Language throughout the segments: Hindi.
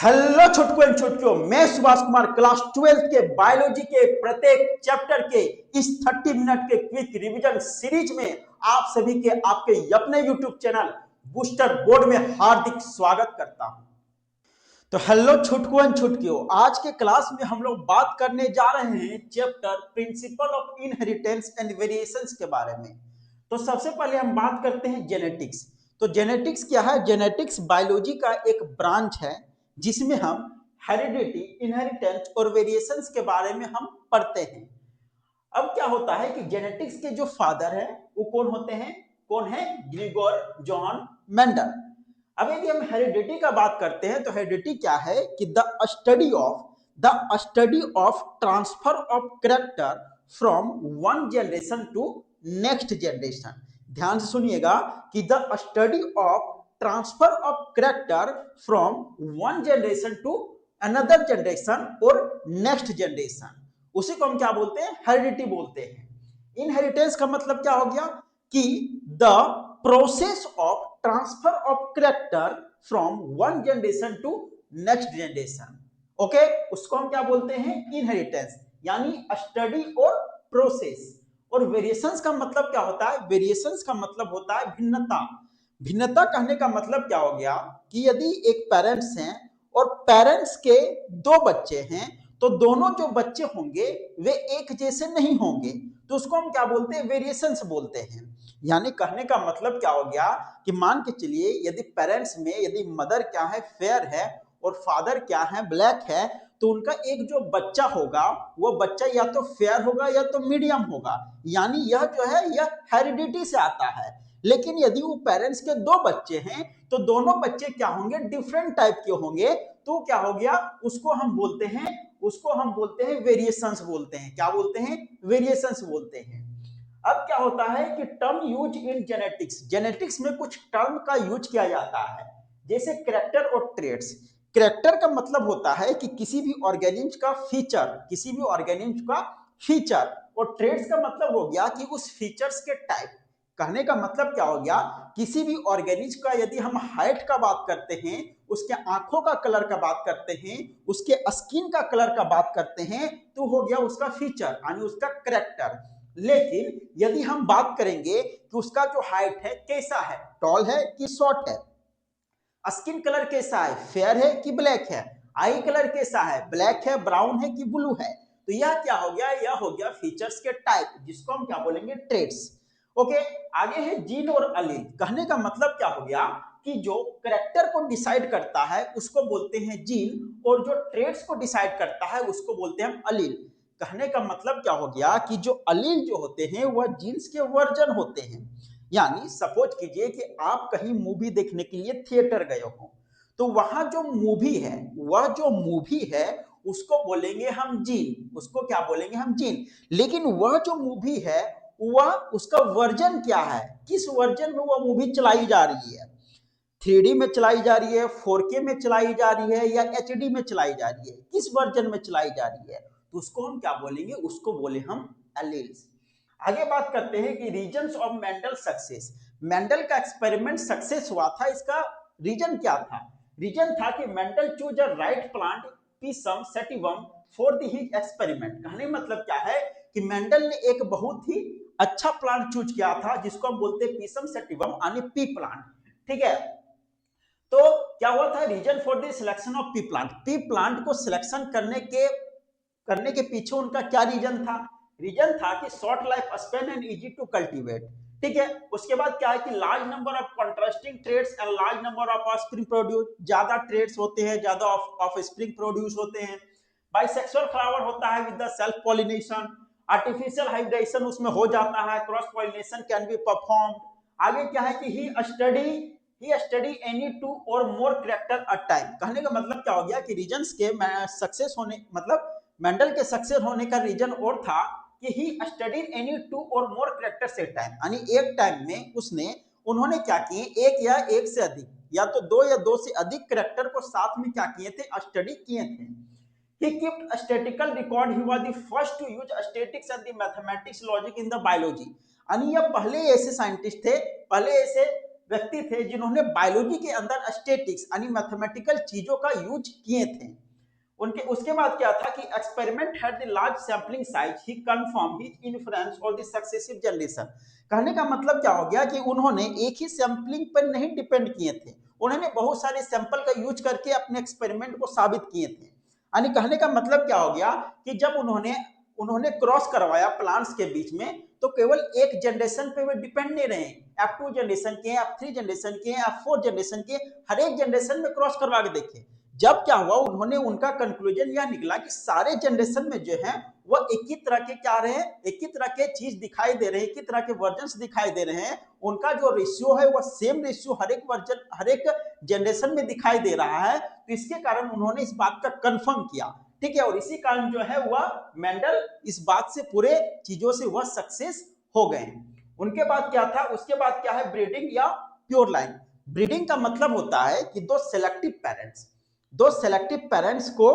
हेलो छुटकू एंड छुटकियों, मैं सुभाष कुमार क्लास 12th के बायोलॉजी के प्रत्येक चैप्टर के इस 30 मिनट के क्विक रिवीजन सीरीज में आप सभी के आपके अपने यूट्यूब चैनल बूस्टर बोर्ड में हार्दिक स्वागत करता हूं। तो हेलो छुटकू एंड छुटकियों, आज के क्लास में हम लोग बात करने जा रहे हैं chapter principle of inheritance and variations के बारे में। तो सबसे पहले हम बात करते हैं जेनेटिक्स। तो जेनेटिक्स क्या है? जेनेटिक्स बायोलॉजी का एक ब्रांच है जिसमें हम हेरिडिटी, इनहेरिटेंस और वेरिएशंस के बारे में हम पढ़ते हैं। अब क्या होता है कि जेनेटिक्स के जो फादर हैं वो कौन होते हैं? कौन है? Grigor John Mendel. अब यदि हम हेरिडिटी का बात करते हैं तो हेरिडिटी क्या है कि the study of transfer of character from one generation to next generation. ध्यान से सुनिएगा कि the study of transfer of character from one generation to another generation और नेक्स्ट जनरेशन, उसी को हम क्या बोलते हैं? हेरिडिटी बोलते हैं। इनहेरिटेंस का मतलब क्या हो गया कि the process of transfer of character from one generation to next generation. Okay, उसको हम क्या बोलते हैं? इनहेरिटेंस, यानी स्टडी और प्रोसेस। और वेरिएशंस का मतलब क्या होता है? वेरिएशंस का मतलब होता है भिन्नता। भिन्नता कहने का मतलब क्या हो गया कि यदि एक पेरेंट्स हैं और पेरेंट्स के दो बच्चे हैं तो दोनों जो बच्चे होंगे वे एक जैसे नहीं होंगे, तो उसको हम क्या बोलते हैं? वेरिएशंस बोलते हैं। यानी कहने का मतलब क्या हो गया कि मान के चलिए यदि पेरेंट्स में यदि मदर क्या है? फेयर है और फादर क्या है? ब्लैक है, तो उनका एक जो बच्चा होगा वो बच्चा या तो फेयर होगा या तो मीडियम होगा, यानी यह जो है यह हेरिडिटी से आता है। लेकिन यदि वो पेरेंट्स के दो बच्चे हैं तो दोनों बच्चे क्या होंगे? डिफरेंट टाइप के होंगे, तो क्या हो गया? उसको हम बोलते हैं वेरिएशंस बोलते हैं। क्या बोलते हैं? वेरिएशंस बोलते हैं। अब क्या होता है कि term use in genetics, genetics में कुछ टर्म का यूज किया जाता है, जैसे कैरेक्टर और ट्रेड्स। कैरेक्टर का मतलब होता है कि किसी भी ऑर्गेनिज्म का फीचर, किसी भी ऑर्गेनिज्म का फीचर, और ट्रेड्स का मतलब हो गया कि उस फीचर्स के टाइप। कहने का मतलब क्या हो गया? किसी भी ऑर्गेनिज्म का यदि हम हाइट का बात करते हैं, उसके आंखों का कलर का बात करते हैं, उसके स्किन का कलर का बात करते हैं, तो हो गया उसका फीचर यानी उसका कैरेक्टर। लेकिन यदि हम बात करेंगे कि उसका जो हाइट है कैसा है, टॉल है कि शॉर्ट है, स्किन कलर कैसा है, फेयर है कि ब्लैक है, आई कलर कैसा है, ब्लैक है, ब्राउन है कि ब्लू है, तो यह क्या हो गया? यह हो गया फीचर्स के टाइप, जिसको हम क्या बोलेंगे? ट्रेड्स। ओके, आगे है जीन और अलील। कहने का मतलब क्या हो गया कि जो करेक्टर को डिसाइड करता है उसको बोलते हैं जीन, और जो ट्रेड्स को डिसाइड करता है उसको बोलते हैं अलील। कहने का मतलब क्या हो गया कि जो अलील जो होते हैं वह जीन्स के वर्जन होते हैं। यानी सपोज कीजिए कि आप कहीं मूवी देखने के लिए थिएटर गए हो, तो वहां जो मूवी है, वह जो मूवी है उसको बोलेंगे हम जीन, उसको क्या बोलेंगे? हम जीन। लेकिन वह जो मूवी है वह उसका वर्जन क्या है? किस वर्जन में वह मूवी चलाई जा रही है? 3D में चलाई जा रही है, 4K में चलाई जा रही है, या HD में चलाई जा रही है? किस वर्जन में चलाई जा रही है? तो उसको हम क्या बोलेंगे? उसको बोले हम एलील्स। आगे बात करते हैं कि reasons of Mendel success. Mendel का एक्सपेरिमेंट सक्सेस हुआ था, इसका रीजन क्या था? रीजन था कि Mendel choose a right plant Pisum sativum for the his experiment. कहने मतलब क्या है कि मेंडल ने एक बहुत ही अच्छा प्लांट चूज किया था जिसको हम बोलते हैं पीसम सेटिवम यानी पी प्लांट। ठीक है, तो क्या हुआ था? Reason for the selection of pea plant, pea plant को सिलेक्शन करने के पीछे उनका क्या रीजन था? रीजन था कि short life span and easy to cultivate. ठीक है, उसके बाद क्या है कि large number of contrasting traits and large number of offspring produce, ज्यादा ट्रेड्स होते हैं, ज्यादा ऑफस्प्रिंग प्रोड्यूस होते हैं। बाइसेक्सुअल फ्लावर होता है with the self pollination, artificial hybridisation उसमें हो जाता है, cross pollination can be performed. आगे क्या है कि ही स्टडी एनी टू और मोर कैरेक्टर अ टाइम। कहने का मतलब क्या हो गया कि रीजन्स के सक्सेस होने मतलब मेंडल के सक्सेस होने का रीजन और था कि ही स्टडीड एनी टू और मोर कैरेक्टर्स एट टाइम, यानी एक टाइम में उन्होंने क्या किए? एक या एक से अधिक, या तो दो या दो से अधिक कैरेक्टर को साथ में क्या किए थे? स्टडी किए थे। He kept a statistical record. He was the first to use statistics and the mathematics logic in the biology. यानी ये पहले ऐसे साइंटिस्ट थे, पहले ऐसे व्यक्ति थे जिन्होंने बायोलॉजी के अंदर स्टैटिक्स यानी मैथमेटिकल चीजों का यूज किए थे। उनके उसके बाद क्या था कि experiment had the large sampling size, he confirm his influence on the successive generation. कहने का मतलब क्या हो गया कि उन्होंने एक ही सैंपलिंग पर नहीं डिपेंड किए थे, उन्होंने बहुत सारे सैंपल का यूज करके अपने एक्सपेरिमेंट को साबित किए थे। यानी कहने का मतलब क्या हो गया कि जब उन्होंने उन्होंने क्रॉस करवाया प्लांट्स के बीच में, तो केवल एक जनरेशन पे वे डिपेंड नहीं रहे, F2 जनरेशन के, F3 जनरेशन के, F4 जनरेशन के, हर एक जनरेशन में क्रॉस करवा के देखे। जब क्या हुआ, उन्होंने उनका कंक्लूजन यह निकला कि सारे जनरेशन में जो है वो एक ही तरह के क्या रहे, एक ही तरह के चीज दिखाई दे रहे हैं, एक ही तरह के वर्जन दिखाई दे रहे हैं। उनका जो रेशियो है वो सेम रेशियो हर एक वर्जन, हर एक जनरेशन में दिखाई दे रहा है। तो इसके कारण उन्होंने इस बात का कंफर्म किया, ठीक है। और इसी कारण जो है वह मेंडल इस बात से, पूरे चीजों से वह सक्सेस हो गए। उनके बाद क्या था, उसके बाद क्या है, ब्रीडिंग या प्योर लाइन। ब्रीडिंग का मतलब होता है कि दो सेलेक्टिव पेरेंट्स को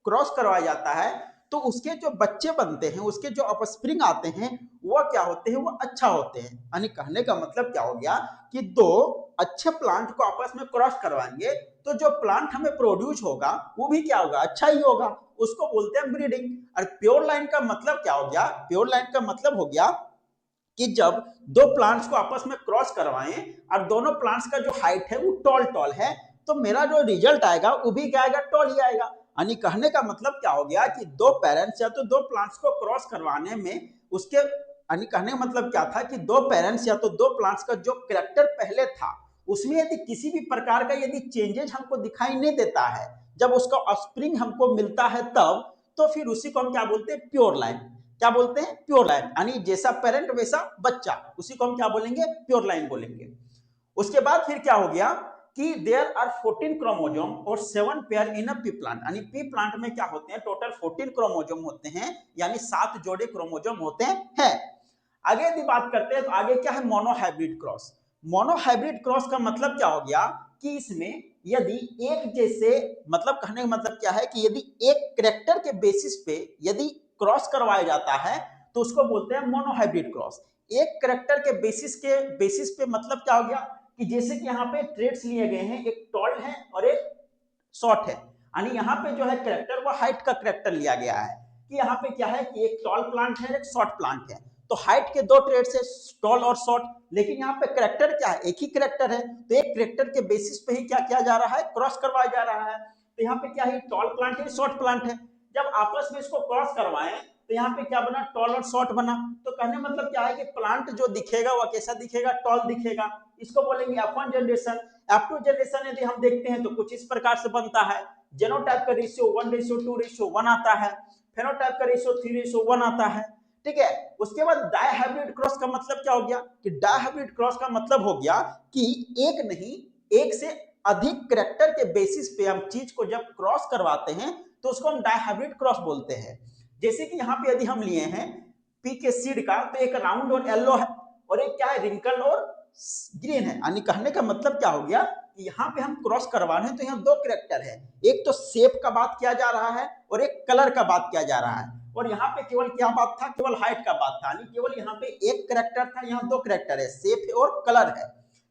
क्रॉस करवाया जाता है, तो उसके जो बच्चे बनते हैं, उसके जो अपस्प्रिंग आते हैं, वो क्या होते हैं, वो अच्छा होते हैं। यानी कहने का मतलब क्या हो गया कि दो अच्छे प्लांट को आपस में क्रॉस करवाएंगे तो जो प्लांट हमें प्रोड्यूस होगा वो भी क्या होगा, अच्छा ही होगा, उसको बोलते हैं ब्रीडिंग। और प्योर लाइन का मतलब क्या हो गया, प्योर लाइन का मतलब हो गया कि जब दो प्लांट्स को आपस में क्रॉस करवाएं और दोनों प्लांट्स का जो हाइट है वो टॉल टॉल है, तो मेरा जो रिजल्ट आएगा वो भी क्या आएगा, टॉल ही आएगा। यानी कहने का मतलब क्या हो गया कि दो पेरेंट्स या तो दो प्लांट्स को क्रॉस करवाने में उसके, यानी कहने का मतलब क्या था कि दो पेरेंट्स या तो दो प्लांट्स का जो कैरेक्टर पहले था उसमें यदि किसी भी प्रकार का यदि चेंजेस हमको दिखाई नहीं देता है, जब उसका ऑफस्प्रिंग हमको मिलता है तब, तो फिर उसी को हम क्या बोलते हैं, प्योर लाइन। क्या बोलते हैं, प्योर लाइन। यानी जैसा पेरेंट वैसा बच्चा, उसी को हम क्या बोलेंगे, प्योर लाइन बोलेंगे। उसके बाद फिर क्या हो गया कि देयर आर 14 क्रोमोजोम और 7 पेयर इन अ पी प्लांट। यानी पी प्लांट में क्या होते हैं, टोटल 14 क्रोमोजोम होते हैं, यानी 7 जोड़े क्रोमोजोम होते हैं। आगे यदि बात करते हैं तो आगे क्या है, मोनोहाइब्रिड क्रॉस। मोनोहाइब्रिड क्रॉस का मतलब क्या हो गया कि इसमें यदि एक जैसे, मतलब कहने का मतलब क्या है कि यदि एक कैरेक्टर के बेसिस पे यदि क्रॉस करवाया जाता है तो उसको बोलते हैं मोनोहाइब्रिड क्रॉस। एक कैरेक्टर के बेसिस पे मतलब क्या हो गया कि जैसे कि यहाँ पे ट्रेड्स लिए गए हैं, एक टॉल है और एक शॉर्ट है। यानी यहाँ पे जो है कैरेक्टर वो हाइट का कैरेक्टर लिया गया है कि यहाँ पे क्या है कि एक टॉल प्लांट है, एक शॉर्ट प्लांट है, तो हाइट के दो ट्रेड्स है, टॉल और शॉर्ट। लेकिन यहाँ पे कैरेक्टर क्या है, एक ही कैरेक्टर है, तो एक कैरेक्टर के बेसिस पे ही क्या किया जा रहा है, क्रॉस करवाया जा रहा है। तो यहाँ पे क्या है, टॉल प्लांट है, शॉर्ट प्लांट है। जब आपस में इसको क्रॉस करवाएं तो यहाँ पे क्या बना, टॉल और शॉर्ट बना। तो कहने मतलब क्या है कि प्लांट जो दिखेगा वह कैसा दिखेगा, टॉल दिखेगा। इसको बोलेंगे F1 जनरेशन। F2 जनरेशन यदि हम देखते हैं तो कुछ इस प्रकार से बनता है, जेनोटाइप का रेशियो 1:2:1 आता है, फेनोटाइप का रेशियो 3:1 आता है, ठीक है। उसके बाद डायहाइब्रिड क्रॉस का मतलब क्या हो गया कि डायहाइब्रिड क्रॉस का मतलब हो गया कि एक नहीं, एक से अधिक कैरेक्टर के बेसिस पे हम चीज को जब क्रॉस करवाते हैं तो उसको हम डायहाइब्रिड क्रॉस बोलते हैं। जैसे कि यहाँ पे यदि हम लिए हैं पी के सीड का, तो एक राउंड और येलो है और एक क्या है, रिंकल और ग्रीन है। यानी कहने का मतलब क्या हो गया कि यहाँ पे हम क्रॉस करवा रहे हैं तो यहाँ दो कैरेक्टर है, एक तो शेप का बात किया जा रहा है और एक कलर का बात किया जा रहा है। और यहाँ पे केवल क्या बात था, केवल हाइट का बात था, यानी केवल यहाँ पे एक कैरेक्टर था, यहाँ दो कैरेक्टर है, शेप है और कलर है,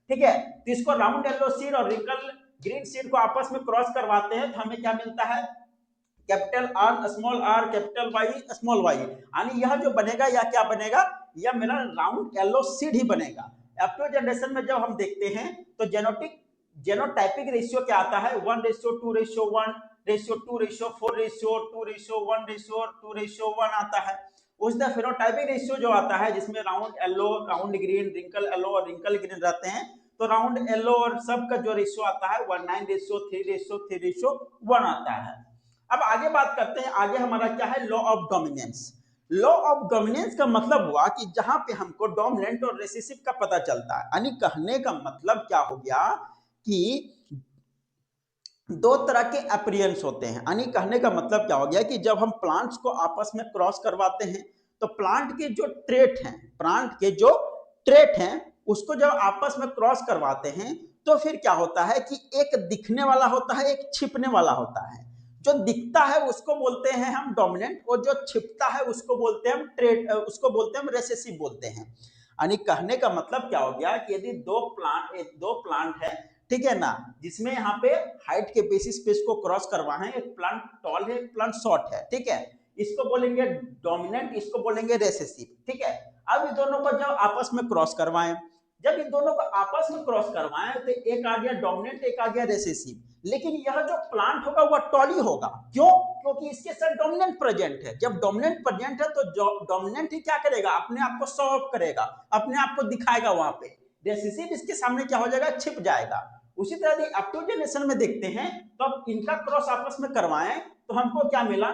ठीक है। तो इसको राउंड येलो सीड और रिंकल ग्रीन सीड को आपस में क्रॉस करवाते हैं तो हमें क्या मिलता है, capital R small r capital Y small y. यानी यह जो बनेगा या क्या बनेगा, यह मेरा राउंड येलो सीड ही बनेगा। F2 जनरेशन में जब हम देखते हैं तो जेनोटाइपिक रेशियो क्या आता है, 1:2:1:2:4:4:2:1:1 आता है। उसका फेनोटाइपिक रेशियो जो आता है जिसमें round yellow, round green, wrinkle yellow और रिंकल ग्रीन रहते हैं, तो राउंड येलो और सब का जो रेशियो आता है 19:3:3:1 आता है। अब आगे बात करते हैं, आगे हमारा क्या है, law of dominance. Law of dominance का मतलब हुआ कि जहां पे हमको डोमिनेंट और रिसेसिव का पता चलता है। यानी कहने का मतलब क्या हो गया कि दो तरह के अपीयरेंस होते हैं। यानी कहने का मतलब क्या हो गया कि जब हम प्लांट्स को आपस में क्रॉस करवाते हैं तो प्लांट के जो ट्रेट हैं, प्लांट के जो ट्रेट हैं उसको जब आपस में क्रॉस करवाते हैं तो फिर क्या होता है कि एक दिखने वाला होता है, एक छिपने वाला होता है। जो दिखता है उसको बोलते हैं हम डोमिनेंट और जो छिपता है उसको बोलते हैं हम ट्रेट, उसको बोलते हैं हम रिसेसिव बोलते हैं। यानी कहने का मतलब क्या हो गया कि यदि दो प्लांट है, ठीक है ना, जिसमें यहाँ पे हाइट के बेसिस पे इसको क्रॉस करवाए हैं, एक प्लांट टॉल है, एक प्लांट शॉर्ट है, ठीक है, इसको बोलेंगे डोमिनेंट, इसको बोलेंगे रेसेसिव, ठीक है। अब इन दोनों को जब आपस में क्रॉस करवाएं, जब इन दोनों को आपस में क्रॉस करवाएं तो एक आ गया डोमिनेंट, एक आ गया रेसेसिव, लेकिन यह जो प्लांट होगा वह टॉली होगा। क्यों? क्योंकि इसके साथ डोमिनेंट प्रेजेंट है। जब डोमिनेंट प्रेजेंट है तो डोमिनेंट ही क्या करेगा, अपने आप को शो ऑफ करेगा, अपने आप को दिखाएगा वहां पे। रेसेसिव इसके सामने क्या हो जाएगा, छिप जाएगा। उसी तरह यदि अपटू जनरेशन में देखते हैं तो अब इनका क्रॉस आपस में करवाएं तो हमको क्या मिला,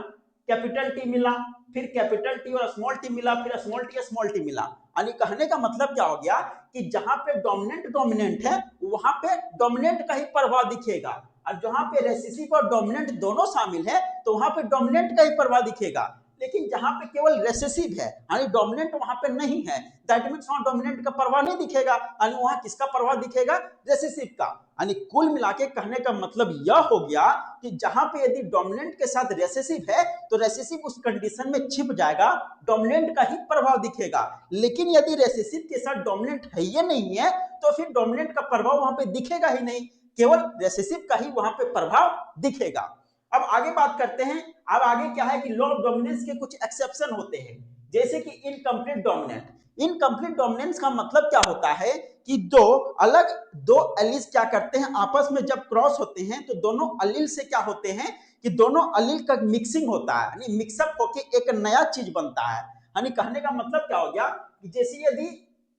कैपिटल टी मिला, फिर कैपिटल टी और स्मॉल टी मिला, फिर स्मॉल टी मिला। यानी कहने का मतलब क्या हो गया कि जहां पे डोमिनेंट है वहां पे डोमिनेंट का ही प्रभाव दिखेगा, और जहां पे रेसेसिव और डोमिनेंट दोनों शामिल है तो वहां पे डोमिनेंट का ही प्रभाव दिखेगा। लेकिन जहां पे केवल रेसेसिव है यानी डोमिनेंट वहां पे नहीं है, दैट मींस वहां डोमिनेंट का प्रभाव नहीं दिखेगा, यानी वहां किसका प्रभाव दिखेगा, रेसेसिव का। यानी कुल मिलाके कहने का मतलब यह हो गया कि जहां पे यदि डोमिनेंट के साथ रेसेसिव है तो रेसेसिव उस कंडीशन में छिप जाएगा, डोमिनेंट का ही प्रभाव दिखेगा। लेकिन यदि रेसेसिव के साथ डोमिनेंट है ये नहीं है तो फिर डोमिनेंट का प्रभाव वहां पे दिखेगा ही नहीं, केवल रेसेसिव का ही वहां पे प्रभाव दिखेगा। अब आगे बात करते हैं। अब आगे क्या है कि लॉ ऑफ डोमिनेंस के कुछ एक्सेप्शन होते हैं, जैसे कि इनकम्प्लीट डोमिनेंस। इनकम्प्लीट डोमिनेंस का मतलब क्या होता है कि दो एलिल्स क्या करते हैं, आपस में जब क्रॉस होते हैं तो दोनों एलिल से क्या होते हैं कि दोनों एलिल का मिक्सिंग होता है, यानी मिक्सअप होके एक नया चीज बनता है। यानी कहने का मतलब क्या हो गया कि जैसे यदि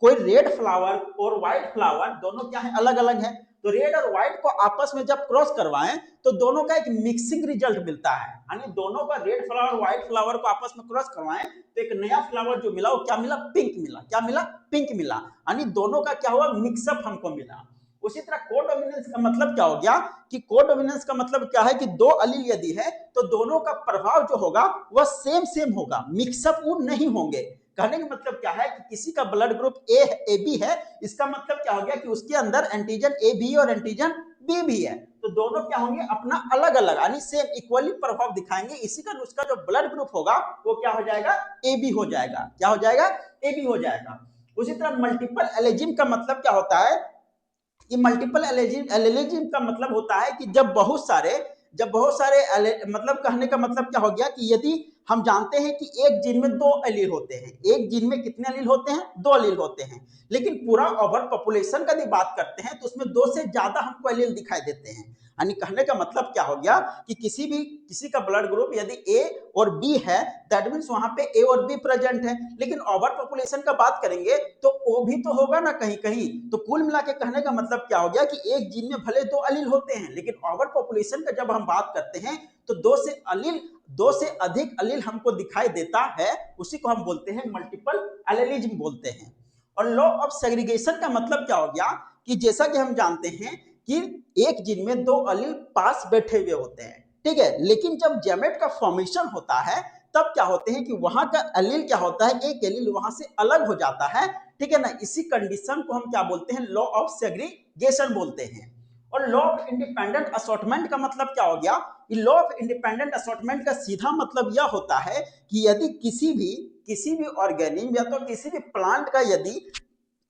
कोई रेड फ्लावर और व्हाइट फ्लावर दोनों क्या है, अलग अलग है, तो रेड और व्हाइट को आपस में जब क्रॉस करवाएं तो दोनों का एक मिक्सिंग रिजल्ट मिलता है। यानी दोनों का रेड फ्लावर व्हाइट फ्लावर को आपस में क्रॉस करवाएं तो एक नया फ्लावर जो मिला वो क्या मिला, पिंक मिला। क्या मिला, पिंक मिला। यानी दोनों का क्या हुआ, मिक्सअप हमको मिला। उसी तरह कोडोमिनेंस का मतलब क्या हो गया कि कोडोमिनेंस का मतलब क्या है कि दो अलील यदि है तो दोनों का प्रभाव जो होगा वह सेम सेम होगा, मिक्सअप वो नहीं होंगे। कहने का मतलब क्या है कि किसी का ब्लड ग्रुप ए बी है, इसका मतलब क्या हो गया कि उसके अंदर एंटीजन ए भी और एंटीजन बी भी है, तो दोनों क्या होंगे, अपना अलग अलग यानी सेम इक्वली प्रभाव दिखाएंगे। इसी का उसका जो ब्लड ग्रुप होगा वो क्या हो जाएगा, ए बी हो जाएगा। क्या हो जाएगा, ए बी हो जाएगा। उसी तरह मल्टीपल एलिजिम का मतलब क्या होता है कि मल्टीपल एलिजिम का मतलब होता है कि जब बहुत सारे मतलब कहने का मतलब क्या हो गया कि यदि हम जानते हैं कि एक जीन में दो एलील होते हैं, एक जीन में कितने एलील होते हैं, दो एलील होते हैं, लेकिन पूरा ओवर पॉपुलेशन का यदि बात करते हैं तो उसमें दो से ज्यादा हमको एलील दिखाई देते हैं। यानी कहने का मतलब क्या हो गया कि किसी का ब्लड ग्रुप यदि ए और बी है, दैट मीन्स वहां पे ए और बी प्रेजेंट है, लेकिन ओवर पॉपुलेशन का बात करेंगे तो ओ भी तो होगा ना कहीं कहीं। तो कुल मिला के कहने का मतलब क्या हो गया कि एक जीन में भले दो अलील होते हैं, लेकिन ओवर पॉपुलेशन का जब हम बात करते हैं तो दो से अधिक अलील हमको दिखाई देता है, उसी को हम बोलते हैं मल्टीपल एलिलिज्म बोलते हैं। और लॉ ऑफ सेग्रीगेशन का मतलब क्या हो गया कि जैसा कि हम जानते हैं कि एक जीन में दो अलील पास बैठे हुए होते हैं, ठीक है, लेकिन जब गैमेट का फॉर्मेशन होता है तब क्या होते हैं कि वहां का एलील क्या होता है, एक एलील वहां से अलग हो जाता है, ठीक है ना। इसी कंडीशन को हम क्या बोलते हैं, लॉ ऑफ सेग्रीगेशन बोलते हैं। और लॉ ऑफ इंडिपेंडेंट असॉर्टमेंट का मतलब क्या हो गया, लॉ ऑफ इंडिपेंडेंट असॉर्टमेंट का सीधा मतलब यह होता है कि यदि किसी भी ऑर्गेनिज्म या तो किसी भी प्लांट का यदि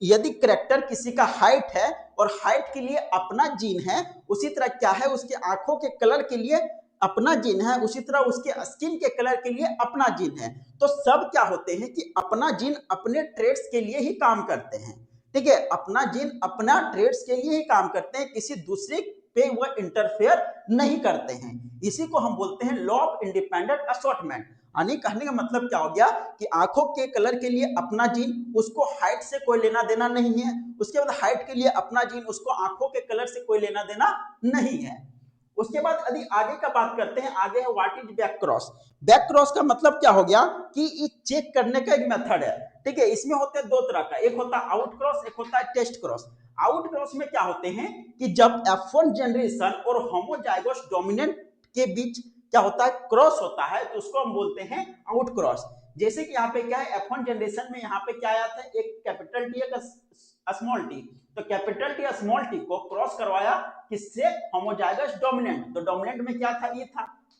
यदि करेक्टर किसी का हाइट है और हाइट के लिए अपना जीन है, उसी तरह क्या है उसके आंखों के कलर के लिए अपना जीन है, उसी तरह उसके स्किन के कलर के लिए अपना जीन है, तो सब क्या होते हैं कि अपना जीन अपने ट्रेड्स के लिए ही काम करते हैं, ठीक है, अपना जीन अपना ट्रेड्स के लिए ही काम करते हैं, किसी दूसरे पे वह इंटरफेयर नहीं करते हैं। इसी को हम बोलते हैं लॉ ऑफ इंडिपेंडेंट असॉर्टमेंट। यानी कहने का मतलब क्या हो गया कि आंखों के कलर के लिए अपना जीन, उसको हाइट से कोई लेना देना नहीं है, उसके बाद हाइट के लिए अपना जीन, उसको आंखों के कलर से कोई लेना देना नहीं है। उसके बाद यदि आगे का बात करते हैं, आगे है what is back cross. Back cross का मतलब क्या हो गया कि ये चेक करने का एक मेथड है, ठीक है, इसमें होते हैं दो तरह का, एक होता है आउट क्रॉस, एक होता है टेस्ट क्रॉस। आउट क्रॉस में क्या होते हैं कि जब F1 जनरेशन और होमोजाइगोस डोमिनेंट के बीच क्या होता है, क्रॉस होता है, तो उसको हम बोलते हैं आउट क्रॉस। जैसे कि यहाँ पे क्या है, F1 जनरेशन में यहाँ पे क्या आया था, एक कैपिटल टी एक स्मॉल टी, तो कैपिटल टी स्मॉल टी को क्रॉस करवाया किससे, होमोजाइगस डोमिनेंट, तो डोमिनेंट में क्या था,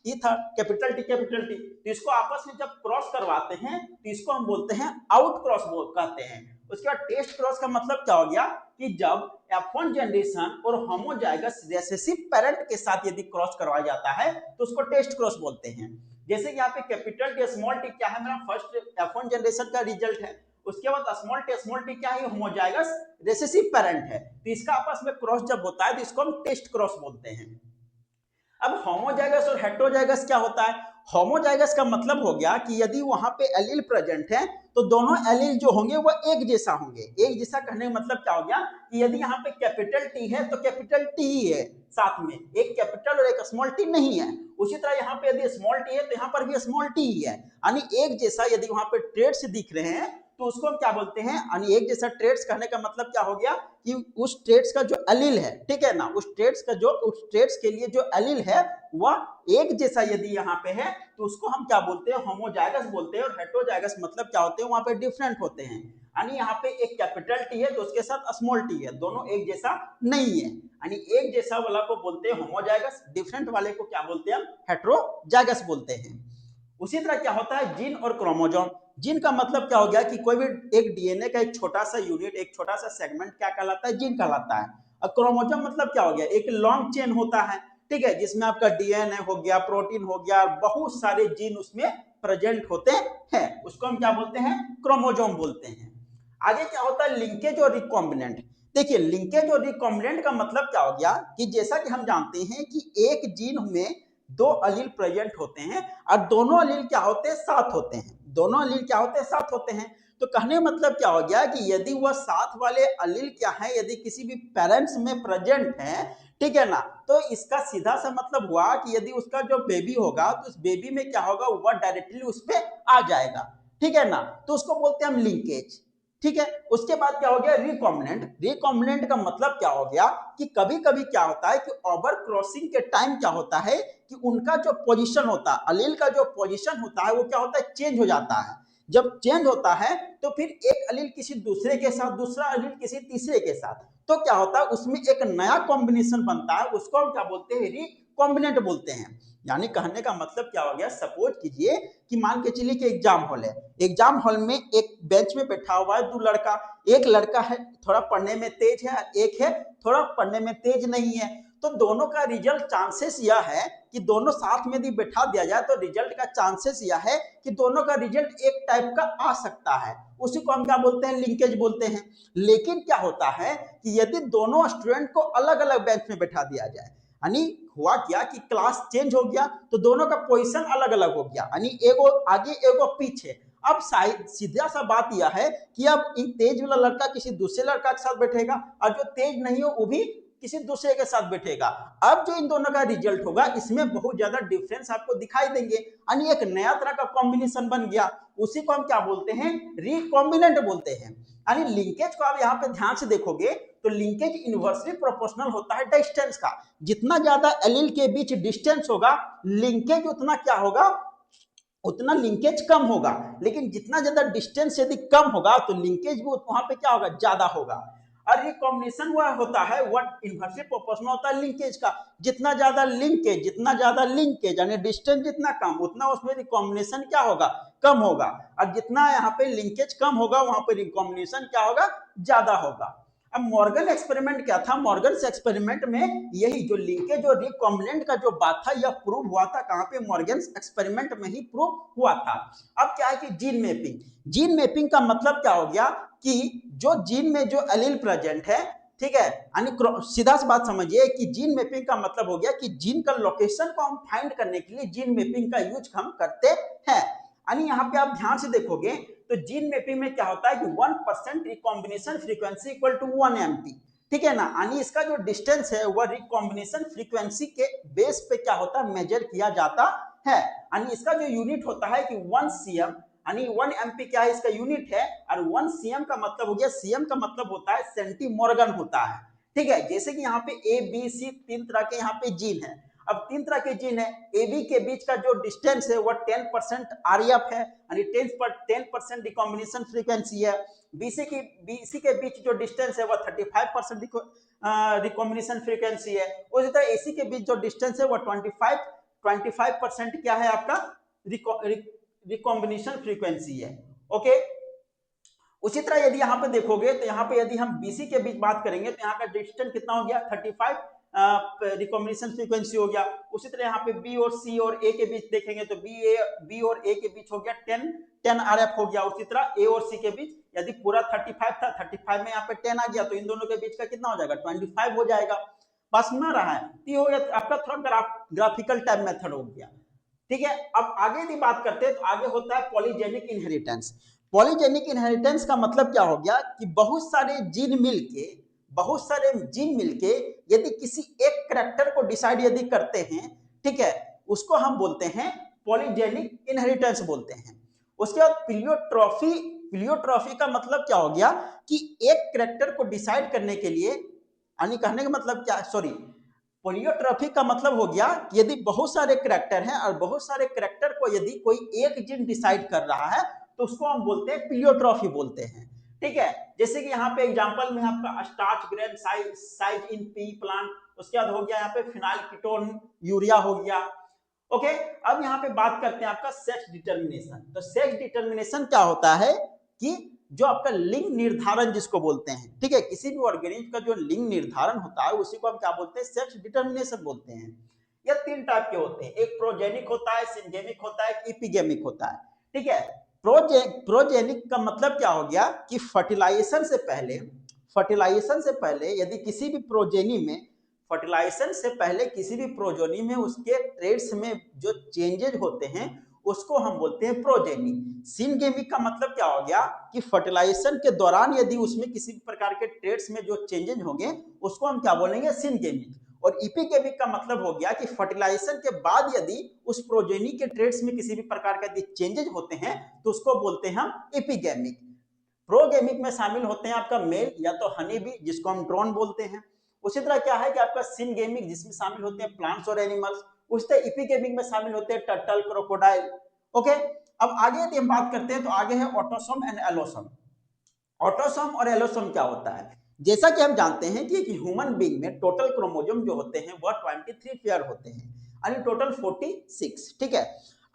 ई था कैपिटल टी, तो इसको आपस में जब क्रॉस करवाते हैं तो इसको हम बोलते हैं आउट क्रॉस कहते हैं। उसके बाद टेस्ट क्रॉस का मतलब क्या हो गया कि जब F1 जनरेशन और होमोजाइगस रिसेसिव पेरेंट के साथ यदि क्रॉस करवाया जाता है तो उसको टेस्ट क्रॉस बोलते हैं। जैसे कि यहाँ पे कैपिटल टी स्मॉल टी क्या है, मेरा फर्स्ट F1 जनरेशन का रिजल्ट है, उसके बाद स्मॉल टी क्या है, होमोजाइगस रिसेसिव पेरेंट है, तो इसका आपस में क्रॉस जब होता है तो इसको हम टेस्ट क्रॉस बोलते हैं। अब होमोजाइगस और हेटेरोजाइगस क्या होता है? होमोजाइगस का मतलब हो गया कि यदि वहां पे एलील प्रेजेंट है तो दोनों एलील जो होंगे वो एक जैसा होंगे। एक जैसा कहने का मतलब क्या हो गया कि यदि यहाँ पे कैपिटल टी है तो कैपिटल टी ही है, साथ में एक कैपिटल और एक स्मॉल टी नहीं है। उसी तरह यहाँ पे यदि स्मॉल टी है तो यहाँ पर भी स्मॉल टी ही है, यानी एक जैसा यदि वहां पे ट्रेड्स दिख रहे हैं तो उसको हम क्या बोलते हैं, यानी एक जैसा ट्रेड्स कहने का मतलब क्या हो गया कि उस ट्रेड्स का जो एलील है, ठीक है ना, उस ट्रेड्स के लिए जो एलील है वह एक जैसा यदि यहाँ पे है तो उसको हम क्या बोलते हैं, होमोजाइगस बोलते हैं। और हेटेरोजाइगस मतलब क्या होते हैं, वहां पे डिफरेंट होते हैं, यानी यहाँ पे एक कैपिटल टी है तो उसके साथ स्मॉल टी है, दोनों एक जैसा नहीं है, यानी एक जैसा वाला को बोलते हैं होमोजाइगस, डिफरेंट वाले को क्या बोलते हैं, हेटेरोजाइगस बोलते हैं। उसी तरह क्या होता है जीन और क्रोमोजोम। जीन का मतलब क्या हो गया कि कोई भी एक डीएनए का एक छोटा सा यूनिट, एक छोटा सा सेगमेंट क्या कहलाता है, जीन कहलाता है। और क्रोमोजोम मतलब क्या हो गया, एक लॉन्ग चेन होता है, ठीक है, जिसमें आपका डीएनए हो गया, प्रोटीन हो गया, बहुत सारे जीन उसमें प्रेजेंट होते हैं, उसको हम क्या बोलते हैं, क्रोमोजोम बोलते हैं। आगे क्या होता है लिंकेज और रिकॉम्बिनेंट। देखिए लिंकेज और रिकॉम्बिनेंट का मतलब क्या हो गया कि जैसा कि हम जानते हैं कि एक जीन में दो अलील प्रेजेंट होते हैं और दोनों अलील क्या होते हैं, साथ होते हैं, दोनों अलील क्या होते हैं, साथ होते हैं। तो कहने मतलब क्या हो गया कि यदि वह साथ वाले अलील क्या है, यदि किसी भी पेरेंट्स में प्रेजेंट है, ठीक है ना, तो इसका सीधा सा मतलब हुआ कि यदि उसका जो बेबी होगा तो उस बेबी में क्या होगा, वह डायरेक्टली उस पर आ जाएगा, ठीक है ना, तो उसको बोलते हैं हम लिंकेज, ठीक है। उसके बाद क्या हो गया रिकॉम्बिनेंट। रिकॉम्बिनेंट का मतलब क्या हो गया कि कभी कभी क्या होता है कि ओवर क्रॉसिंग के टाइम क्या होता है कि उनका जो पोजीशन होता है, अलील का जो पोजीशन होता है वो क्या होता है, चेंज हो जाता है। जब चेंज होता है तो फिर एक अलील किसी दूसरे के साथ, दूसरा अलील किसी तीसरे के साथ, तो क्या होता है उसमें एक नया कॉम्बिनेशन बनता है, उसको हम क्या बोलते हैं, रिकॉम्बिनेंट बोलते हैं। यानी कहने का मतलब क्या हो गया, सपोज कीजिए कि मान के चलिए कि एग्जाम हॉल है, एग्जाम हॉल में एक बेंच में बैठा हुआ है दो लड़का, एक लड़का है थोड़ा पढ़ने में तेज है, एक है थोड़ा पढ़ने में तेज नहीं है, तो दोनों का रिजल्ट चांसेस यह है कि दोनों साथ में यदि बैठा दिया जाए तो रिजल्ट का चांसेस यह है कि दोनों का रिजल्ट एक टाइप का आ सकता है, उसी को हम क्या बोलते हैं, लिंकेज बोलते हैं। लेकिन क्या होता है कि यदि दोनों स्टूडेंट को अलग अलग बेंच में बैठा दिया जाए, यानी हुआ क्या कि क्लास चेंज हो गया तो दोनों का पोजीशन अलग अलग हो गया, यानी एगो आगे एगो पीछे। अब सीधा सा बात यह है कि अब इन तेज वाला लड़का किसी दूसरे लड़का के साथ बैठेगा और जो तेज नहीं हो वो भी किसी दूसरे के साथ बैठेगा। अब जो इन दोनों का रिजल्ट होगा इसमें बहुत ज्यादा डिफरेंस आपको दिखाई देंगे, यानी एक नया तरह का कॉम्बिनेशन बन गया, उसी को हम क्या बोलते हैं, रिकॉम्बिनेंट बोलते हैं। यानी लिंकेज को आप यहाँ पे ध्यान से देखोगे तो लिंकेज इनवर्सली प्रोपोर्शनल होता है डिस्टेंस का, जितना ज्यादा एलील के बीच डिस्टेंस होगा लिंकेज उतना क्या होगा, उतना लिंकेज कम होगा। लेकिन जितना ज्यादा डिस्टेंस यदि कम होगा तो लिंकेज भी वहां पे क्या होगा, ज्यादा होगा। और रिकॉम्बिनेशन वह होता है व्हाट इनवर्सली प्रोपोर्शनल होता है लिंकेज का, जितना ज्यादा लिंकेज यानी डिस्टेंस जितना कम उतना उसमें रिकॉम्बिनेशन क्या होगा, कम होगा। और जितना यहाँ पे लिंकेज कम होगा वहां पे रिकॉम्बिनेशन क्या होगा, ज्यादा होगा। अब मॉर्गन एक्सपेरिमेंट क्या था, मॉर्गन एक्सपेरिमेंट में यही जो लिंकेज और रिकॉम्बिनेंट का जो बात था यह प्रूव हुआ था, कहां पे, मॉर्गन एक्सपेरिमेंट में ही प्रूव हुआ था। अब क्या है कि जीन मैपिंग, जीन मैपिंग का मतलब क्या हो गया कि जो जीन में जो एलील प्रेजेंट है, ठीक है, यानी सीधा सी बात समझिए कि जीन मैपिंग का मतलब हो गया कि जीन का लोकेशन को हम फाइंड करने के लिए जीन मैपिंग का यूज हम करते हैं। यानी यहाँ पे आप ध्यान से देखोगे तो जीन मैपिंग में क्या होता है कि 1% recombination frequency equal to 1 MP, ठीक है ना, यानी इसका जो डिस्टेंस है वह रिकॉम्बिनेशन फ्रीक्वेंसी के बेस पे क्या होता है, मेजर किया जाता है। यानी इसका जो यूनिट होता है कि 1 सीएम, यानी 1 एमपी क्या है इसका यूनिट है, और 1 सीएम का मतलब हो गया, सीएम का मतलब होता है सेंटीमॉर्गन होता है, ठीक है। जैसे कि यहाँ पे ए बी सी तीन तरह के यहाँ पे जीन है, अब तीन तरह के जीन है, ए बी के बीच का जो डिस्टेंस है वह 10% आरएफ है, यानी 10% रिकॉम्बिनेशन फ्रीक्वेंसी है। बीसी के बीच जो डिस्टेंस है वह 35% रिकॉम्बिनेशन फ्रीक्वेंसी है। उसी तरह एसी के बीच जो डिस्टेंस है वह 25% क्या है आपका, रिकॉम्बिनेशन फ्रीक्वेंसी है। ओके, उसी तरह यदि यहाँ पे देखोगे तो यहाँ पे यदि हम बीसी के बीच बात करेंगे तो यहाँ का डिस्टेंस कितना हो गया 35 रिकॉम्बिनेशन फ्रीक्वेंसी हो गया। उसी तरह यहाँ पे बी और सी और ए के बीच देखेंगे तो बी और ए के बीच हो गया 10 आरएफ हो गया। उसी तरह ए और सी के बीच यदि पूरा 35 था, 35 में यहाँ पे 10 आ गया तो इन दोनों के बीच का कितना हो जाएगा 25 हो जाएगा। पास में रहा है तो ये हो गया आपका थोड़ा ग्राफिकल टाइप मेथड हो गया। ठीक है, अब आगे यदि बात करते हैं तो आगे होता है पॉलीजेनिक इनहेरिटेंस। पॉलीजेनिक इनहेरिटेंस का मतलब क्या हो गया कि बहुत सारे जीन मिलके यदि किसी एक करैक्टर को डिसाइड यदि करते हैं, ठीक है, उसको हम बोलते हैं पॉलीजेनिक इनहेरिटेंस बोलते हैं। उसके बाद प्लियोट्रॉफी का मतलब क्या हो गया कि एक करैक्टर को डिसाइड करने के लिए, यानी कहने का मतलब क्या, सॉरी, पोलियोट्रॉफी का मतलब हो गया कि यदि बहुत सारे करैक्टर हैं और बहुत सारे करैक्टर को यदि कोई एक जीन डिसाइड कर रहा है तो उसको हम बोलते हैं प्लियोट्रॉफी बोलते हैं। ठीक है, जैसे कि यहाँ पे एग्जांपल में आपका starch grain size in P plant, उसके बाद हो गया यहाँ पे फिनाइल कीटोन यूरिया हो गया। ओके, अब यहाँ पे बात करते हैं आपका सेक्स डिटर्मिनेशन। तो सेक्स डिटर्मिनेशन क्या होता है कि जो आपका लिंग निर्धारण जिसको बोलते हैं, ठीक है, किसी भी ऑर्गेनिज्म का जो लिंग निर्धारण होता है उसी को हम क्या बोलते हैं, सेक्स डिटर्मिनेशन बोलते हैं। ये तीन टाइप के होते हैं, एक प्रोजेनिक होता है, सिंजेनिक होता है, इपिगेमिक होता है। ठीक है, प्रोजेनिक का मतलब क्या हो गया कि फर्टिलाइजेशन से पहले यदि किसी भी प्रोजेनी में फर्टिलाइजेशन से पहले किसी भी प्रोजेनी में उसके ट्रेड्स में जो चेंजेज होते हैं उसको हम बोलते हैं प्रोजेनी। सिनगेमिक का मतलब क्या हो गया कि फर्टिलाइजेशन के दौरान यदि उसमें किसी प्रकार के ट्रेड्स में जो चेंजेज होंगे उसको हम क्या बोलेंगे, सिनगेमिक। और इपिगेमिक का मतलब हो गया कि फर्टिलाइजेशन के बाद यदि उस प्रोजेनी के ट्रेड्स में किसी भी प्रकार के चेंजेज होते हैं तो उसको बोलते हैं हम इपिगेमिक। प्रोगेमिक में शामिल होते हैं आपका मेल या तो हनी बी जिसको हम ड्रोन बोलते हैं। उसी तरह क्या है कि आपका सिनगेमिक जिसमें शामिल होते हैं प्लांट्स और एनिमल्स। उसी तरह इपिगेमिक में शामिल होते हैं टर्टल, क्रोकोडाइल। ओके, अब आगे यदि हम बात करते हैं तो आगे है ऑटोसोम एंड एलोसोम। ऑटोसोम और एलोसोम क्या होता है, जैसा कि हम जानते हैं कि ह्यूमन बीइंग में टोटल क्रोमोसोम जो होते हैं वह 23 पेयर होते हैं, यानी टोटल 46। ठीक है,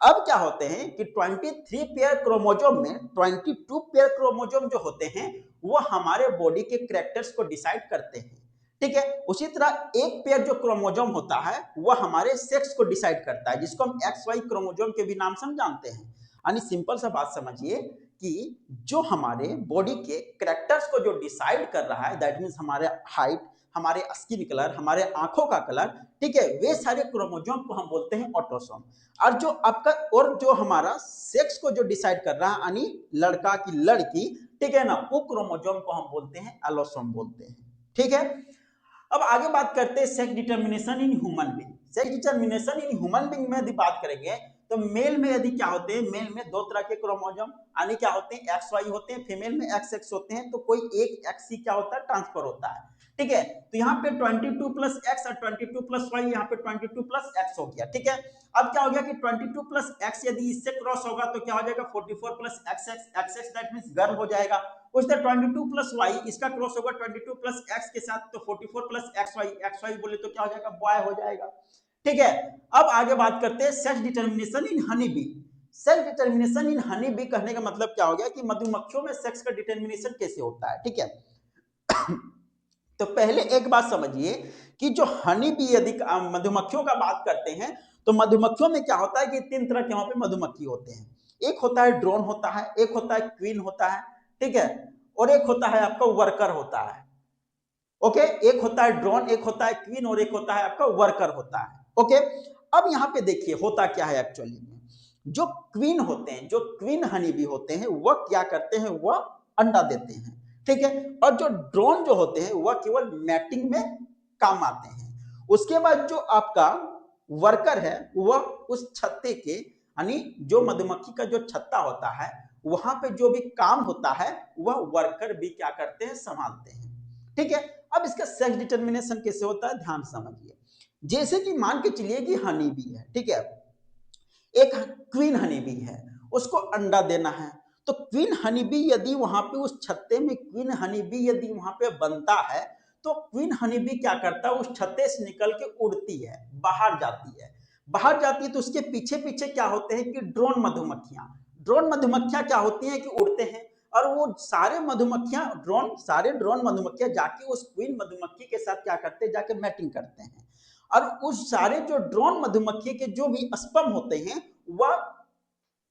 अब क्या होते हैं कि 23 पेयर क्रोमोसोम में 22 पेयर क्रोमोसोम जो होते हैं वो हमारे बॉडी के कैरेक्टर्स को डिसाइड करते हैं। ठीक है, उसी तरह एक पेयर जो क्रोमोसोम होता है वह हमारे सेक्स को डिसाइड करता है जिसको हम एक्स वाई क्रोमोसोम के भी नाम से हम जानते हैं। यानी सिंपल सा बात समझिए कि जो हमारे बॉडी के कैरेक्टर्स को जो डिसाइड कर रहा है, दैट मीन्स हमारे हाइट, हमारे स्किन कलर, हमारे आंखों का कलर, ठीक है, वे सारे क्रोमोसोम को हम बोलते हैं ऑटोसोम। और जो हमारा सेक्स को जो डिसाइड कर रहा है, यानी लड़का की लड़की, ठीक है ना, वो क्रोमोसोम को हम बोलते हैं एलोसोम बोलते हैं। ठीक है, अब आगे बात करते हैं sex determination in human being. Sex determination in human being में यदि बात करेंगे तो मेल में यदि क्या होते हैं, मेल में दो तरह के क्रोमोसोम यानी क्या होते हैं, एक्स वाई होते हैं, फीमेल में एक्स एक्स होते हैं, तो कोई एक एक्स ही क्या होता है, ट्रांसफर होता है। ठीक है, तो यहाँ पे 22 प्लस एक्स और 22 प्लस वाई, यहाँ पे 22 प्लस एक्स हो गया। ठीक है, अब क्या हो गया कि 22 प्लस एक्स यदि इससे क्रॉस होगा तो क्या हो जाएगा 44 plus x x, x x that means girl हो जाएगा। उस तरह 22 प्लस वाई इसका क्रॉस होगा 22 प्लस एक्स के साथ तो 44 प्लस एक्स वाई बोले तो क्या हो जाएगा, बॉय हो जाएगा। ठीक है, अब आगे बात करते हैं sex determination in honey bee. Sex determination in honey bee कहने का मतलब क्या हो गया कि मधुमक्खियों में सेक्स का डिटर्मिनेशन कैसे होता है। ठीक है, तो पहले एक बात समझिए कि जो हनी बी यदि मधुमक्खियों का बात करते हैं तो मधुमक्खियों में क्या होता है कि तीन तरह के वहां पे मधुमक्खी होते हैं। एक होता है ड्रोन होता है, एक होता है क्वीन होता है, ठीक है, और एक होता है आपका वर्कर होता है। ओके, एक होता है ड्रोन, एक होता है क्वीन और एक होता है आपका वर्कर होता है। ओके, अब यहाँ पे देखिए होता क्या है एक्चुअली में, जो क्वीन होते हैं, जो क्वीन हनी बी होते हैं वह क्या करते हैं, वह अंडा देते हैं। ठीक है, और जो ड्रोन जो होते हैं वह केवल मैटिंग में काम आते हैं। उसके बाद जो आपका वर्कर है वह उस छत्ते के, यानी जो मधुमक्खी का जो छत्ता होता है वहां पे जो भी काम होता है वह वर्कर भी क्या करते हैं, संभालते हैं। ठीक है, अब इसका सेक्स डिटर्मिनेशन कैसे होता है ध्यान समझिए। जैसे कि मान के चलिए कि हनी बी है, ठीक है, एक क्वीन हनी बी है, उसको अंडा देना है, तो क्वीन हनी बी यदि वहां पे उस छत्ते में क्वीन हनी बी यदि वहां पे बनता है तो क्वीन हनी बी क्या करता है, उस छत्ते से निकल के उड़ती है, बाहर जाती है। बाहर जाती है तो उसके पीछे पीछे क्या होते हैं कि ड्रोन मधुमक्खियां क्या होती हैं कि उड़ते हैं। और वो सारे मधुमक्खियां सारे ड्रोन मधुमक्खियां जाके उस क्वीन मधुमक्खी के साथ क्या करते हैं, जाके मैटिंग करते हैं। और उस सारे जो ड्रोन मधुमक्खी के जो भी स्पर्म होते हैं वह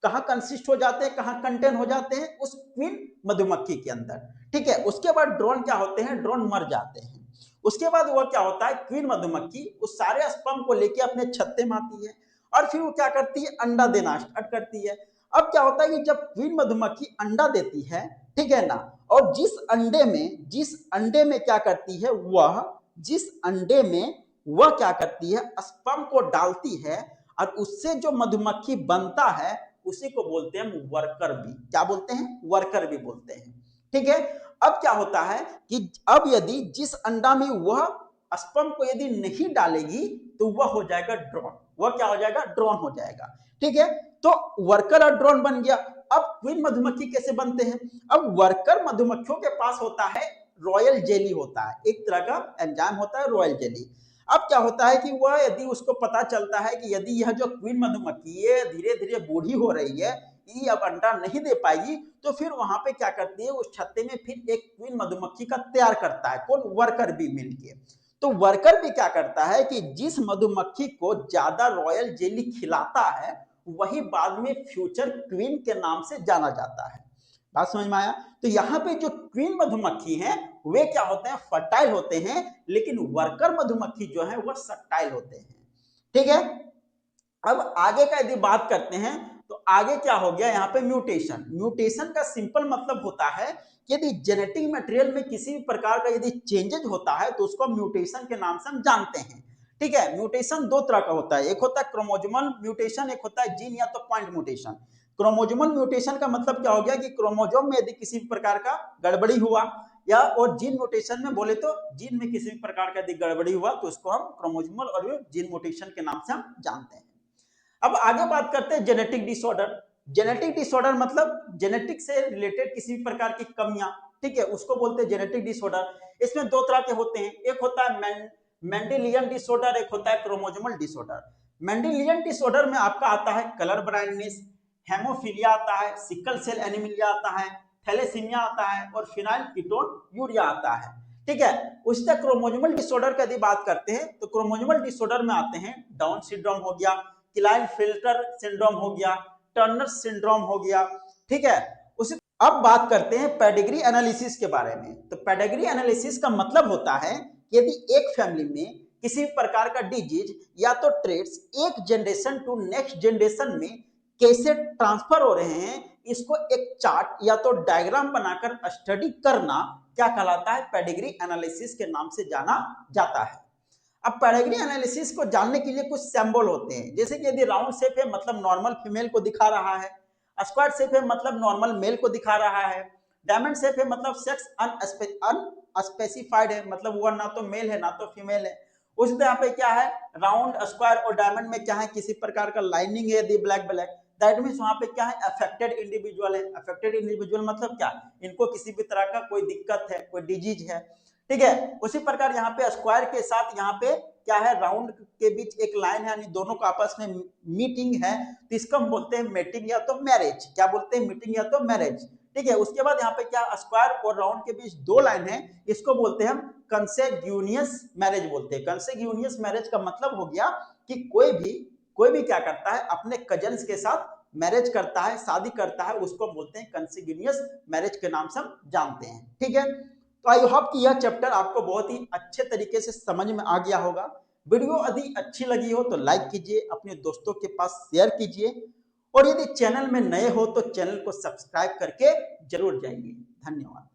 कहाँ कंसिस्ट हो जाते हैं, कहाँ कंटेन हो जाते हैं, उस क्वीन मधुमक्खी के अंदर। ठीक है, उसके बाद ड्रोन क्या होते हैं, ड्रोन मर जाते हैं। उसके बाद वह क्या होता है, क्वीन मधुमक्खी उस सारे स्पर्म को लेके अपने छत्ते में आती है और फिर वो क्या करती है, अंडा देना स्टार्ट करती है। अब क्या होता है कि जब क्वीन मधुमक्खी अंडा देती है, ठीक है ना, और जिस अंडे में क्या करती है, जिस अंडे में वह क्या करती है, स्पर्म को डालती है और उससे जो मधुमक्खी बनता है उसी को बोलते हैं वर्कर बी। क्या बोलते हैं, वर्कर बी बोलते हैं। ठीक है, अब क्या होता है कि अब यदि जिस अंडा में वह स्पर्म को यदि नहीं डालेगी तो वह हो जाएगा ड्रोन, वह क्या हो जाएगा, ड्रोन हो जाएगा। ठीक है, तो वर्कर और ड्रोन बन गया। अब क्वीन मधुमक्खी कैसे बनते हैं, अब वर्कर मधुमक्खियों के पास होता है रॉयल जेली, होता है एक तरह का एंजाइम होता है रॉयल जेली। अब क्या होता है कि वह यदि उसको पता चलता है कि यदि यह जो क्वीन मधुमक्खी है धीरे धीरे बूढ़ी हो रही है, ये अब अंडा नहीं दे पाएगी, तो फिर वहां पे क्या करती है, उस छत्ते में फिर एक क्वीन मधुमक्खी का तैयार करता है, कौन, वर्कर बी मिलके। तो वर्कर भी क्या करता है कि जिस मधुमक्खी को ज्यादा रॉयल जेली खिलाता है वही बाद में फ्यूचर क्वीन के नाम से जाना जाता है। बात समझ में आया। तो यहाँ पे जो क्वीन मधुमक्खी हैं वे क्या होते हैं, फर्टाइल होते हैं, लेकिन वर्कर मधुमक्खी जो है वह सक्टाइल होते हैं। ठीक है, अब आगे का यदि बात करते हैं तो आगे क्या हो गया, यहाँ पे म्यूटेशन। म्यूटेशन का सिंपल मतलब होता है कि यदि जेनेटिक मटेरियल में किसी भी प्रकार का यदि चेंजेज होता है तो उसको म्यूटेशन के नाम से हम जानते हैं। ठीक है, म्यूटेशन दो तरह का होता है, एक होता है क्रोमोजोमल म्यूटेशन, एक होता है जीन या तो पॉइंट म्यूटेशन। क्रोमोजोमल म्यूटेशन का मतलब क्या हो गया कि क्रोमोजोम में यदि किसी प्रकार का गड़बड़ी हुआ, या और जीन म्यूटेशन में बोले तो जीन में किसी प्रकार का यदि गड़बड़ी हुआ तो उसको हम क्रोमोजोमल और जीन म्यूटेशन के नाम से हम जानते हैं। अब आगे बात करते हैं जेनेटिक डिसऑर्डर। जेनेटिक डिसऑर्डर मतलब जेनेटिक से रिलेटेड किसी भी प्रकार की कमियां, ठीक है, उसको बोलते हैं जेनेटिक डिसऑर्डर। इसमें दो तरह के होते हैं, एक होता है मेंडेलियन डिसऑर्डर, एक होता है क्रोमोसोमल डिसऑर्डर। मेंडेलियन डिसऑर्डर में आपका आता है कलर ब्लाइंडनेस, हेमोफीलिया आता है, सिकल सेल एनीमिया आता है, थैलेसीमिया आता है और फिनाइल कीटोन्यूरिया आता है। ठीक है, उसी तरह क्रोमोसोमल डिसऑर्डर की यदि बात करते हैं तो क्रोमोसोमल डिसऑर्डर में आते हैं डाउन सिंड्रोम हो गया, क्लाइनफेल्टर सिंड्रोम हो गया, टर्नर सिंड्रोम हो गया। ठीक है, उसी अब बात करते हैं पेडिग्री एनालिसिस के बारे में। तो पेडिग्री एनालिसिस का मतलब होता है कि यदि एक फैमिली में किसी प्रकार का डिजीज या तो ट्रेड्स एक जनरेशन टू नेक्स्ट जनरेशन में कैसे ट्रांसफर हो रहे हैं, इसको एक चार्ट या तो डायग्राम बनाकर स्टडी करना क्या कहलाता है, पेडिग्री एनालिसिस के नाम से जाना जाता है। अब पेडिग्री एनालिसिस को जानने के लिए कुछ सिंबल होते हैं, जैसे कि यदि राउंड शेप है मतलब नॉर्मल फीमेल को दिखा रहा है, स्क्वायर शेप है मतलब नॉर्मल मेल को दिखा रहा है, डायमंड शेप है मतलब सेक्स अनस्पेसिफाइड है, मतलब वह ना तो मेल है ना तो फीमेल है। उसी तरह पे क्या है, राउंड स्क्वायर और डायमंड में क्या है, किसी प्रकार का लाइनिंग है यदि ब्लैक ब्लैक, दैट मीन्स वहां पे क्या है, अफेक्टेड इंडिविजुअल है। अफेक्टेड इंडिविजुअल मतलब क्या, इनको किसी भी तरह का कोई दिक्कत है, कोई डिजीज है। ठीक है, उसी प्रकार यहाँ पे स्क्वायर के साथ यहाँ पे क्या है, राउंड के बीच एक लाइन है, यानी दोनों का आपस में मीटिंग है, तो इसको हम बोलते हैं मीटिंग या तो मैरिज। क्या बोलते हैं, मीटिंग या तो मैरिज। ठीक है, उसके बाद यहाँ पे क्या, स्क्वायर और राउंड के बीच दो लाइन है, इसको बोलते हैं हम कंसेग्यूनियस मैरिज बोलते हैं। कंसेग्यूनियस मैरिज का मतलब हो गया कि कोई भी क्या करता है, अपने कजन्स के साथ मैरिज करता है, शादी करता है, उसको बोलते हैं कंसेग्यूनियस मैरिज के नाम से हम जानते हैं। ठीक है, तो आई होप कि यह चैप्टर आपको बहुत ही अच्छे तरीके से समझ में आ गया होगा। वीडियो यदि अच्छी लगी हो तो लाइक कीजिए, अपने दोस्तों के पास शेयर कीजिए, और यदि चैनल में नए हो तो चैनल को सब्सक्राइब करके जरूर जाइए। धन्यवाद।